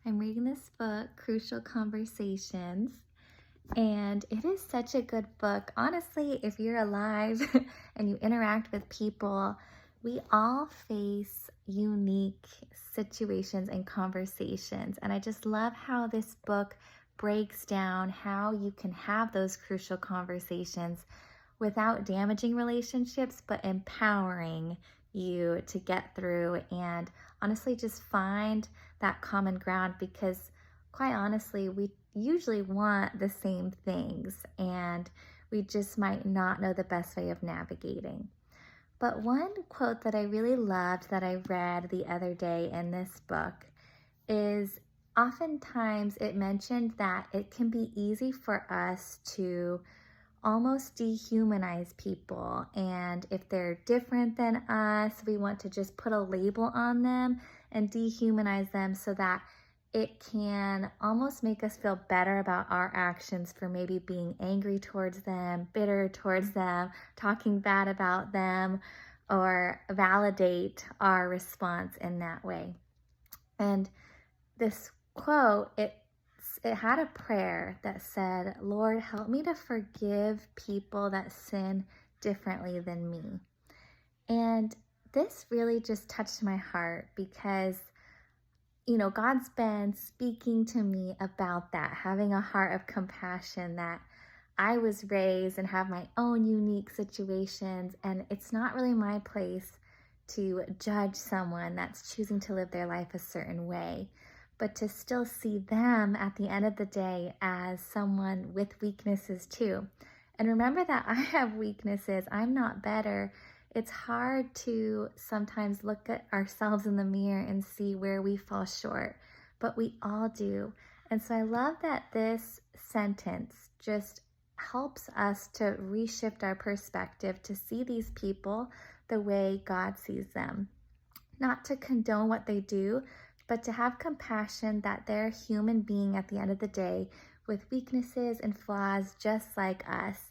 I'm reading this book, Crucial Conversations, and it is such a good book. Honestly, if you're alive and you interact with people, we all face unique situations and conversations. And I just love how this book breaks down how you can have those crucial conversations without damaging relationships, but empowering you to get through and honestly just find that common ground, because quite honestly, we usually want the same things and we just might not know the best way of navigating. But one quote that I really loved that I read the other day in this book is, oftentimes it mentioned that it can be easy for us to almost dehumanize people. And if they're different than us, we want to just put a label on them and dehumanize them so that it can almost make us feel better about our actions for maybe being angry towards them, bitter towards them, talking bad about them, or validate our response in that way. And this quote, it had a prayer that said, "Lord, help me to forgive people that sin differently than me." And this really just touched my heart because, God's been speaking to me about that, having a heart of compassion, that I was raised and have my own unique situations, and it's not really my place to judge someone that's choosing to live their life a certain way, but to still see them at the end of the day as someone with weaknesses too. And remember that I have weaknesses. I'm not better. It's hard to sometimes look at ourselves in the mirror and see where we fall short, but we all do. And so I love that this sentence just helps us to reshift our perspective, to see these people the way God sees them. Not to condone what they do, but to have compassion that they're a human being at the end of the day with weaknesses and flaws just like us.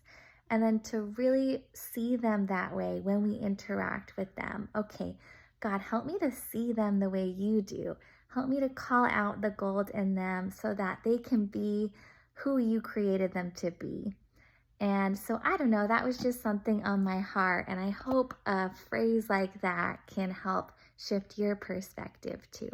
And then to really see them that way when we interact with them. Okay, God, help me to see them the way you do. Help me to call out the gold in them so that they can be who you created them to be. And so I don't know, that was just something on my heart. And I hope a phrase like that can help shift your perspective too.